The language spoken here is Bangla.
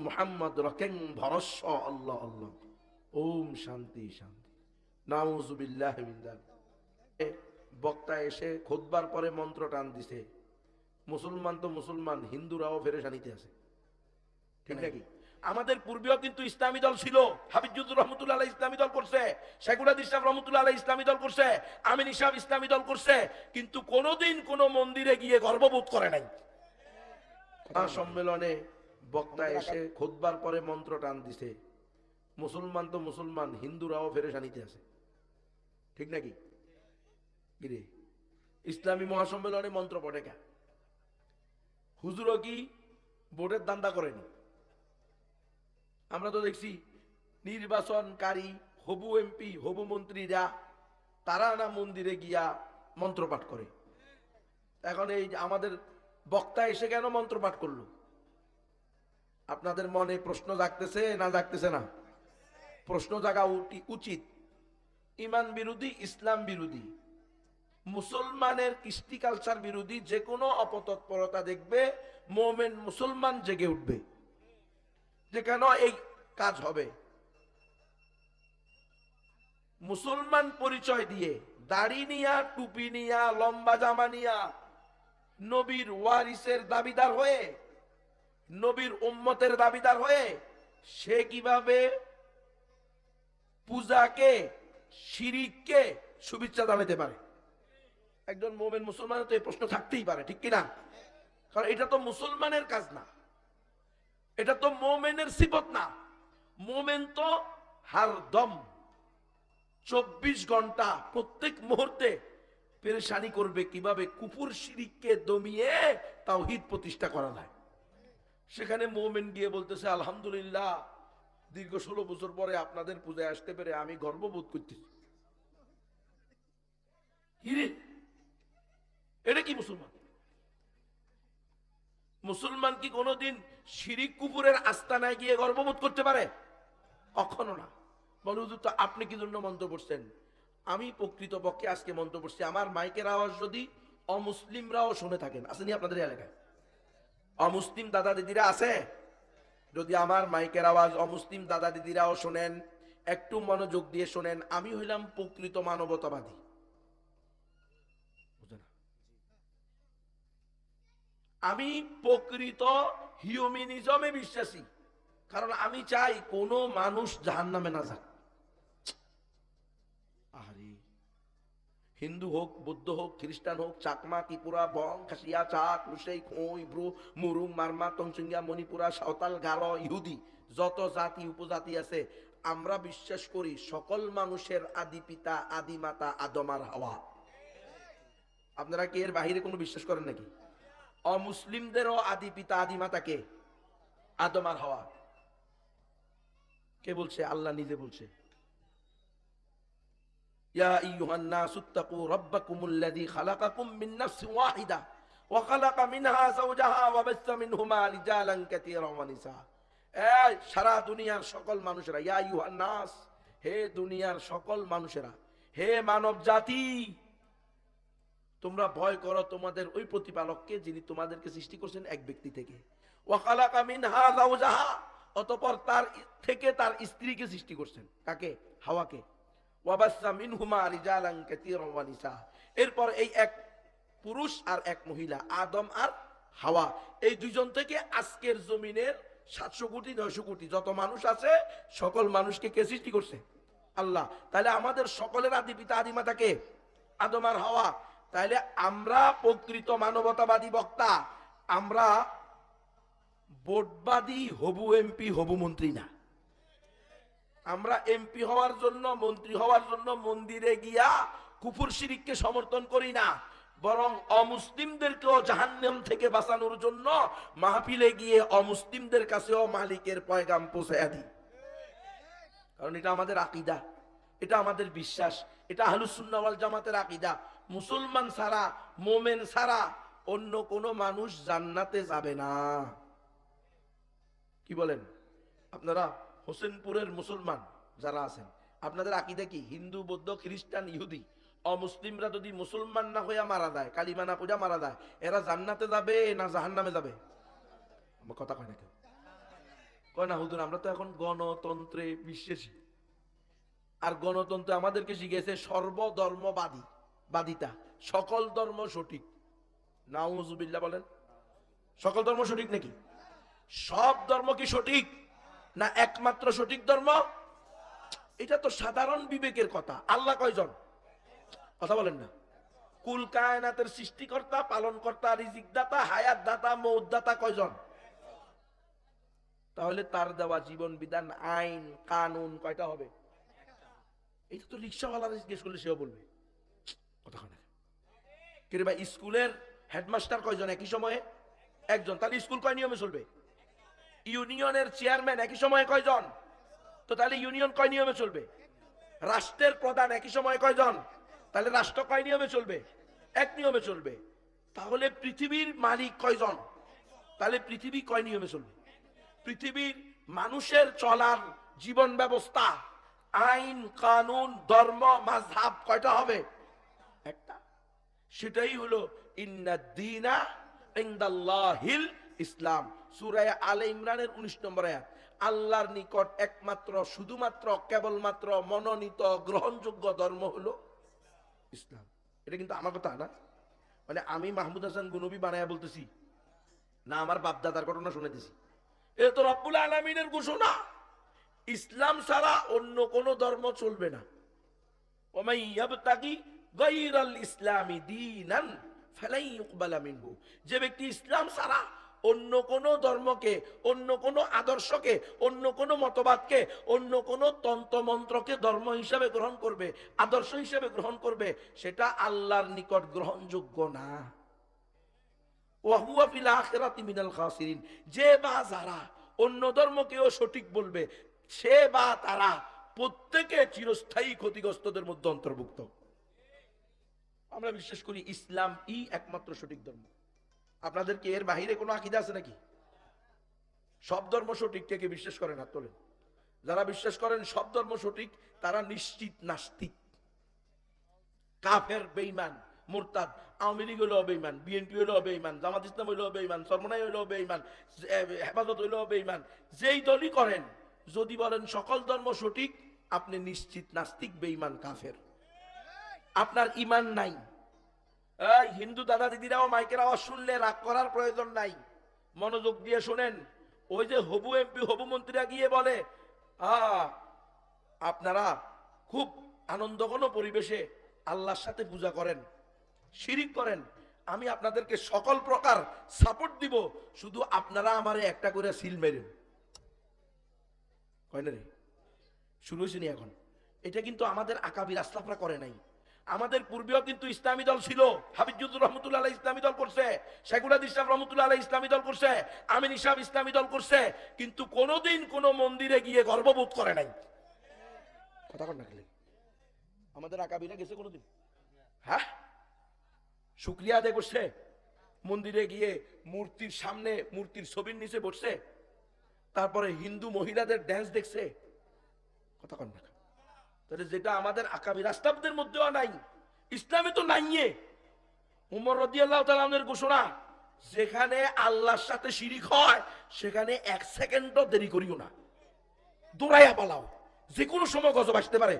মুহাম্মদ রকেং ভরস্ব আল্লাহ আল্লাহ। ওম শান্তি শান্তি। নাউজুবিল্লাহ মিন যালিক। বক্তা এসে খুতবার পরে মন্ত্র টান দিছে, মুসলমান তো মুসলমান, হিন্দুরাও ফেরেশানিতে আছে, ঠিক নাকি? আমাদের পূর্বেও কিন্তু ইসলামী দল ছিল। হাবিজুর রহমতুল্লাহ আলাইহি ইসলামী দল করছে, শেখুল হাদিস সাহেব রহমতুল্লাহ আলাইহি ইসলামী দল করছে, আমিন সাহেব ইসলামী দল করছে, কিন্তু কোনোদিন কোনো মন্দিরে গিয়ে গর্ববোধ করে নাই। সম্মেলনে বক্তা এসে খুতবার পরে মন্ত্র টান দিছে, মুসলমান তো মুসলমান, হিন্দুরাও ফেরেশানিতে আছে, ঠিক নাকি? কিরে, ইসলামী মহাসম্মেলনে মন্ত্র পড়ে কে? হুজুরও কি ভোটের দান্দা করেনি? আমরা তো দেখছি নির্বাচনকারী হবু এমপি হবু মন্ত্রীরা তারা না মন্দিরে গিয়া মন্ত্রপাঠ করে। এখন এই আমাদের বক্তা এসে কেন মন্ত্রপাঠ করলো? আপনাদের মনে প্রশ্ন জাগতেছে না জাগতেছে না? প্রশ্ন জাগা উচিত। ইমান বিরোধী, ইসলাম বিরোধী, মুসলমানের কৃষ্টি কালচার বিরোধী যে কোনো অপতৎপরতা দেখবে, মোমেন মুসলমান জেগে উঠবে যে কেন এই কাজ হবে। মুসলমান পরিচয় দিয়ে দাড়ি নিয়া, টুপি নিয়া, লম্বা জামা নিয়া, নবীর ওয়ারিসের দাবিদার হয়ে, নবীর উম্মতের দাবিদার হয়ে সে কিভাবে পূজাকে, শিরিককে শুভেচ্ছা জানাতে পারে? একজন মোমেন মুসলমানের তো এই প্রশ্ন থাকতেই পারে, ঠিক কিনা? কারণ এটা তো মুসলমানের কাজ না, এটা তো মোমেনের সিফত না। মোমেন তো হারদম 24 ঘন্টা প্রত্যেক মুহূর্তে পেরেশানি করবে কিভাবে কুফর শিরিককে দমিয়ে তাওহীদ প্রতিষ্ঠা করা যায়। সেখানে মোমেন গিয়ে বলতেছে, আলহামদুলিল্লাহ, দীর্ঘ 16 বছর পরে আপনাদের পূজায় আসতে পেরে আমি গর্ববোধ করতেছি। এটা কি মুসলমান? মুসলমান কি কোনোদিন শিরিক কুফুরের আস্তানায় গিয়ে গর্ববোধ করতে পারে? কখনো না। বলে হুজুর তো আপনি কি জন্য মন্ত্র পড়ছেন? আমি প্রকৃত পক্ষে আজকে মন্ত্র পড়ছি, আমার মাইকের আওয়াজ যদি অমুসলিমরাও শুনে থাকেন, আসেনি আপনাদের এলাকায় অমুসলিম দাদা দিদিরা আছে? যদি আমার মাইকের আওয়াজ অমুসলিম দাদা দিদিরাও শোনেন, একটু মনোযোগ দিয়ে শোনেন, আমি হইলাম প্রকৃত মানবতাবাদী। আমি প্রকৃত হিউম্যানিজমে বিশ্বাসী, কারণ আমি চাই কোনো মানুষ জাহান্নামে না যাক। আরে হিন্দু হোক, বৌদ্ধ হোক, খ্রিস্টান হোক, চাকমা, ত্রিপুরা, বং, খাসিয়া, চাক, লুসেই, খোই, ব্রু, মুরুং, মারমা, তংসিঙ্গা, মণিপুরা, সাঁওতাল, গারো, ইহুদি, যত জাতি উপজাতি আছে, আমরা বিশ্বাস করি সকল মানুষের আদি পিতা, আদি মাতা আদম আর হাওয়া। আপনারা কি এর বাহিরে কোনো বিশ্বাস করেন নাকি? অমুসলিমদেরও আদি পিতা, আদি মাতা কে? আদম আর হাওয়া। কে বলছে? আল্লাহ নিজে বলছে, ইয়া আইয়ুহান নাসু তাকু রাব্বাকুমুল্লাযী খালাকাকুম মিন নাফসিন ওয়াহিদা ওয়া খালাকা মিনহা যাওজাহা ওয়া বাসসা মিনহুমা রিজালান কাসীরান ওয়া নিসা। এই সারা দুনিয়ার সকল মানুষেরা, ইয়া আইয়ুহান নাস, হে দুনিয়ার সকল মানুষেরা, হে মানব জাতি, তোমরা ভয় করো তোমাদের ওই প্রতিপালককে যিনি তোমাদেরকে সৃষ্টি করেছেন এক ব্যক্তি থেকে। ওয়া খালাকা মিনহা যাওজাহা, অতঃপর তার থেকে তার স্ত্রীকে সৃষ্টি করছেন। কাকে? হাওয়াকে। ওয়াবাসসা মিনহুমা রিজালান কাসীরান ওয়া নিসা, এরপর এই এক পুরুষ আর এক মহিলা, আদম আর হাওয়া, এই দুইজন থেকে আজকের জমিনের 700 কোটি 900 কোটি যত মানুষ আছে, সকল মানুষকে কে সৃষ্টি করছে? আল্লাহ। তাহলে আমাদের সকলের আদি পিতা আদি মাতা কে? আদম আর হাওয়া। তাহলে আমরা প্রকৃত মানবতাবাদী বক্তা, আমরা ভোটবাদী হবু এমপি হবু মন্ত্রী না। আমরা এমপি হওয়ার জন্য, মন্ত্রী হওয়ার জন্য মন্দিরে গিয়া কুফর শিরিককে সমর্থন করি না, বরং অমুসলিমদেরকেও জাহান্নাম থেকে বাঁচানোর জন্য মাহফিলে গিয়ে অমুসলিমদের কাছেও মালিকের পয়গাম পৌঁছায়া দিই। কারণ এটা আমাদের আকীদা, এটা আমাদের বিশ্বাস, এটা আহলুস সুন্নাহ ওয়াল জামাতের আকীদা। মুসলমান ছাড়া, মোমেন ছাড়া অন্য কোনো মানুষ জান্নাতে যাবে না। কি বলেন আপনারা? হোসেনপুরের মুসলমান যারা আছেন, আপনাদের আকীদা কি? হিন্দু, বৌদ্ধ, খ্রিস্টান, ইহুদি, অমুসলিমরা যদি মুসলমান না হইয়া মারা যায়, কালিমা না পূজা মারা যায়, এরা জান্নাতে যাবে না জাহান্নামে যাবে? আমার কথা কয় না কেউ। কয় না হুজুর আমরা তো এখন গণতন্ত্রে বিশ্বাসী, আর গণতন্ত্র আমাদেরকে শিখেছে বাদিতা, সকল ধর্ম সঠিক। নাউজুবিল্লাহ বলেন। সকল ধর্ম সঠিক নাকি? সব ধর্ম কি সঠিক না একমাত্র সঠিক ধর্ম? এটা তো সাধারণ বিবেকের কথা। আল্লাহ কয়জন? কথা বলেন না। কুল কায়নাতের সৃষ্টিকর্তা, পালনকর্তা, রিজিক দাতা, হায়াত দাতা, মৌত দাতা কয়জন? তাহলে তার দেওয়া জীবন বিধান, আইন কানুন কয়টা হবে? এটা তো রিক্সাওয়ালারা জিজ্ঞেস করলে সেও বলবে। কথা হয় না কিরে ভাই? স্কুলের হেডমাস্টার কয়জন একই সময়ে? একজন। তাহলে স্কুল কয় নিয়মে চলবে? ইউনিয়নের চেয়ারম্যান একই সময়ে কয়জন? তো তাহলে ইউনিয়ন কয় নিয়মে চলবে? রাষ্ট্রের প্রধান একই সময়ে কয়জন? তাহলে রাষ্ট্র কয় নিয়মে চলবে? এক নিয়মে চলবে। তাহলে পৃথিবীর মালিক কয়জন? তাহলে পৃথিবী কয় নিয়মে চলবে? পৃথিবীর মানুষের চলার জীবন ব্যবস্থা, আইন কানুন, ধর্ম, মাযহাব কয়টা হবে? একটা। সেটাই হলো ইন্নাদ-দীনা ইনদাল্লাহিল ইসলাম। সূরা আলে ইমরানের 19 নম্বর আয়াত। আল্লাহর নিকট একমাত্র, শুধুমাত্র, কেবলমাত্র মনোনীত গ্রহণযোগ্য ধর্ম হলো ইসলাম। এটা কিন্তু আমার কথা না, মানে আমি মাহমুদ হাসান গুনবী বানায়া বলতেছি না, আমার বাপদাদার ঘটনা শুনেতেছি। এটা তো রব্বুল আলামিনের ঘোষণা। ইসলাম ছাড়া অন্য কোন ধর্ম চলবে না। ওমাই ইয়াবতাগি গায়রাল ইসলামি দীনান ফালাই ইউকবালা মিনহু। যে ব্যক্তি ইসলাম ছাড়া অন্য কোন ধর্মকে, অন্য কোন আদর্শকে, অন্য কোন মতবাদকে, অন্য কোন তন্ত্রমন্ত্রকে ধর্ম হিসাবে গ্রহণ করবে, আদর্শ হিসাবে গ্রহণ করবে, সেটা আল্লাহর নিকট গ্রহণযোগ্য না। ওয়া হুয়া ফিল আখিরাতি মিনাল খাসিরিন। যে বা যারা অন্য ধর্মকেও সঠিক বলবে, সে বা তারা প্রত্যেকে চিরস্থায়ী ক্ষতিগ্রস্তদের মধ্যে অন্তর্ভুক্ত। আমরা বিশ্বাস করি ইসলাম একমাত্র সঠিক ধর্ম। আপনাদের কি এর বাহিরে কোনো আকীদা আছে নাকি? সব ধর্ম সঠিক কে কে বিশ্বাস করেন? হাত তোলেন। যারা বিশ্বাস করেন সব ধর্ম সঠিক, তারা নিশ্চিত নাস্তিক, কাফের, বেঈমান, মুরতাদ। আওয়ামী লীগ হইলেও বেঈমান, বিএনপি হইলেও বেঈমান, জামাত ইসলাম হইলেও বেঈমান, সরমনাই হইলেও বেঈমান, হেফাজত হইলেও বেঈমান। যেই দলই করেন, যদি বলেন সকল ধর্ম সঠিক, আপনি নিশ্চিত নাস্তিক, বেঈমান, কাফের। আপনার ঈমান নাই। এই হিন্দু দাদা দিদিরাও মাইকের আওয়াজ শুনলে রাগ করার প্রয়োজন নাই, মনোযোগ দিয়ে শুনেন। ওই যে হবু এমপি, হবু মন্ত্রীরা গিয়ে বলে আপনারা খুব আনন্দঘন পরিবেশে আল্লাহর সাথে পূজা করেন, শিরিক করেন, আমি আপনাদেরকে সকল প্রকার সাপোর্ট দিব, শুধু আপনারা আমারে একটা করে সিল মেরেন। কয় না রে? শুরু হয়েছে নি এখন? এটা কিন্তু আমাদের আকাবির আসলাফরা করে নাই। আমাদের পূর্বেও কিন্তু ইসলামী দল ছিল। হাফিজুর রহমতুল্লাহ আলাইহি ইসলামী দল করছে, শেখুল হাদিস সাহেব রহমতুল্লাহ আলাইহি ইসলামী দল করছে, আমিন ইসলাম ইসলামী দল করছে, কিন্তু কোনোদিন কোন মন্দিরে গিয়ে গর্ববোধ করে নাই। কথা কর না খেলে। আমাদের আকাবিরা গেছে কোনোদিন? হ্যাঁ, শুকরিয়া আদায় করছে, মন্দিরে গিয়ে মূর্তির সামনে, মূর্তির ছবির নিচে বসছে, তারপরে হিন্দু মহিলাদের ড্যান্স দেখছে। কথা কর না। তাহলে যেটা আমাদের আকাবির আসলাফদের মধ্যেও নাই, ইসলামে তো নাই। উমর রাদিয়াল্লাহু তাআলা আনহুর ঘোষণা, যেখানে আল্লাহর সাথে শিরিক হয় সেখানে এক সেকেন্ডও দেরি করিও না, দৌড়াইয়া পালাও, যে কোনো সময় গজব আসতে পারে।